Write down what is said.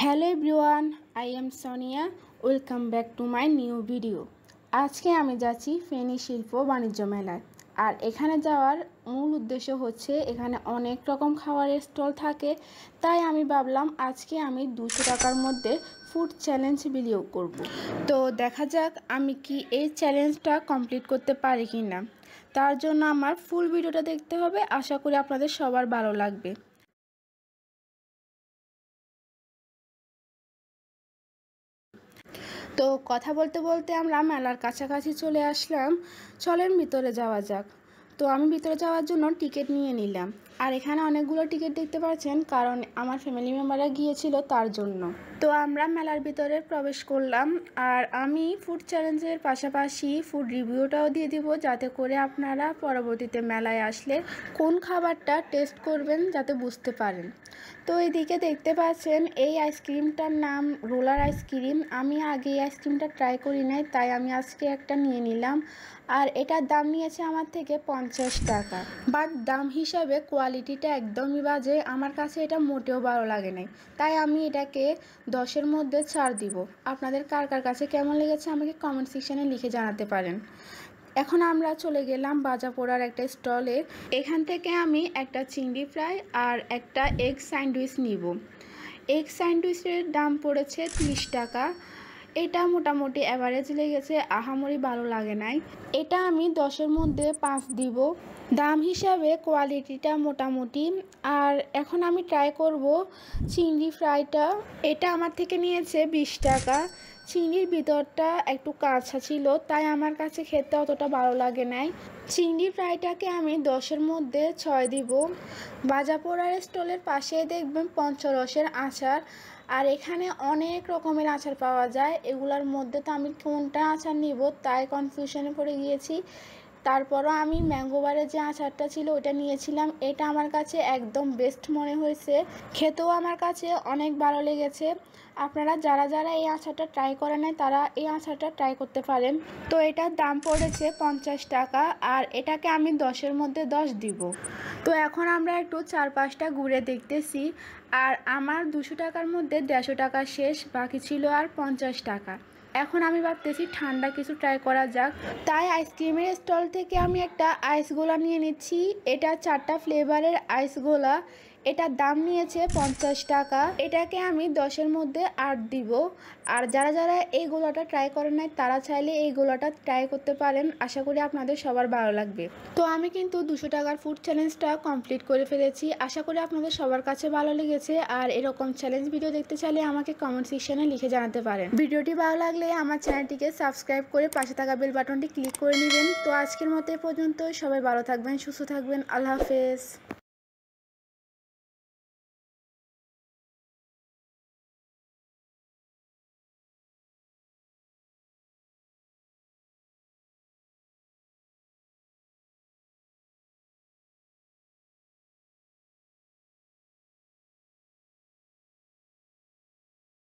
Hello everyone, I am Sonia. Welcome back to my new video. আজকে আমি যাচ্ছি ফেনী শিল্প বাণিজ্য মেলায়। আর এখানে যাওয়ার মূল উদ্দেশ্য হচ্ছে এখানে অনেক রকম খাবারের স্টল থাকে, তাই আমি ভাবলাম আজকে আমি 200 টাকার মধ্যে ফুড চ্যালেঞ্জ ভিডিও করব। তো দেখা যাক আমি কি এই চ্যালেঞ্জটা কমপ্লিট করতে পারি কি না। তার জন্য আমার ফুল ভিডিওটা দেখতে হবে। আশা করি আপনাদের সবার ভালো লাগবে। তো কথা বলতে বলতে আমরা মেলার কাছাকাছি চলে আসলাম। চলেন ভিতরে যাওয়া যাক। তো আমি ভিতরে যাওয়ার জন্য টিকিট নিয়ে নিলাম। আর এখানে অনেকগুলো টিকিট দেখতে পাচ্ছেন, কারণ আমার ফ্যামিলি মেম্বাররা গিয়েছিল তার জন্য। তো আমরা মেলার ভিতরে প্রবেশ করলাম। আর আমি ফুড চ্যালেঞ্জের পাশাপাশি ফুড রিভিউটাও দিয়ে দিব, যাতে করে আপনারা পরবর্তীতে মেলায় আসলে কোন খাবারটা টেস্ট করবেন যাতে বুঝতে পারেন। তো এদিকে দেখতে পাচ্ছেন এই আইসক্রিমটার নাম রোলার আইসক্রিম। আমি আগে এই আইসক্রিমটা ট্রাই করি নাই, তাই আমি আজকে একটা নিয়ে নিলাম। আর এটার দাম নিয়েছে আমার থেকে 50 টাকা। বাট দাম হিসাবে কোয়ালিটিটা একদমই বাজে, আমার কাছে এটা মোটেও ভালো লাগে নাই। তাই আমি এটাকে 10-এর মধ্যে ছাড় দিব। আপনাদের কার কার কাছে কেমন লেগেছে আমাকে কমেন্ট সেকশানে লিখে জানাতে পারেন। এখন আমরা চলে গেলাম বাজাপোড়ার একটা স্টলে। এখান থেকে আমি একটা চিংড়ি ফ্রাই আর একটা এগ স্যান্ডউইচ নিব। এগ স্যান্ডউইচের দাম পড়েছে 30 টাকা। এটা মোটামুটি অ্যাভারেজ লেগেছে, আহামরি ভালো লাগে নাই। এটা আমি 10-এর মধ্যে 5 দিব। দাম হিসাবে কোয়ালিটিটা মোটামুটি। আর এখন আমি ট্রাই করব চিংড়ি ফ্রাইটা। এটা আমার থেকে নিয়েছে 20 টাকা। চিংড়ির ভিতরটা একটু কাঁচা ছিল, তাই আমার কাছে খেতে অতটা ভালো লাগে নাই। চিংড়ি ফ্রাইটাকে আমি 10-এর মধ্যে 6 দিব। বাজাপোড়ার স্টলের পাশে দেখবেন পঞ্চরসের আচার। আর এখানে অনেক রকমের আচার পাওয়া যায়। এগুলোর মধ্যে তো আমি কোনটা আচার নিব তাই কনফিউশনে পড়ে গিয়েছি। তারপরও আমি ম্যাঙ্গোবারের যে আচারটা ছিল ওটা নিয়েছিলাম। এটা আমার কাছে একদম বেস্ট মনে হয়েছে, খেতেও আমার কাছে অনেক ভালো লেগেছে। আপনারা যারা যারা এই আচারটা ট্রাই করে নেয় তারা এই আচারটা ট্রাই করতে পারেন। তো এটার দাম পড়েছে 50 টাকা। আর এটাকে আমি 10-এর মধ্যে 10 দিব। তো এখন আমরা একটু চারপাশটা ঘুরে দেখতেছি। আর আমার 200 টাকার মধ্যে 150 টাকা শেষ, বাকি ছিল আর 50 টাকা। এখন আমি ভাবতেছি ঠান্ডা কিছু ট্রাই করা যাক, তাই আইসক্রিমের স্টল থেকে আমি একটা আইস গোলা নিয়ে নিচ্ছি। এটা 4টা ফ্লেভারের আইস গোলা। এটার দাম নিয়েছে 50 টাকা। এটাকে আমি 10-এর মধ্যে 8 দিব। আর যারা যারা এই গোলাটা ট্রাই করেন নাই তারা চাইলে এই গোলাটা ট্রাই করতে পারেন। আশা করি আপনাদের সবার ভালো লাগবে। তো আমি কিন্তু 200 টাকার ফুড চ্যালেঞ্জটা কমপ্লিট করে ফেলেছি। আশা করি আপনাদের সবার কাছে ভালো লেগেছে। আর এরকম চ্যালেঞ্জ ভিডিও দেখতে চাইলে আমাকে কমেন্ট সেকশনে লিখে জানাতে পারেন। ভিডিওটি ভালো লাগলে আমার চ্যানেলটিকে সাবস্ক্রাইব করে পাশে থাকা বেল বাটনটি ক্লিক করে নেবেন। তো আজকের মতো এ পর্যন্ত। সবাই ভালো থাকবেন, সুস্থ থাকবেন। আল্লাহ হাফেজ।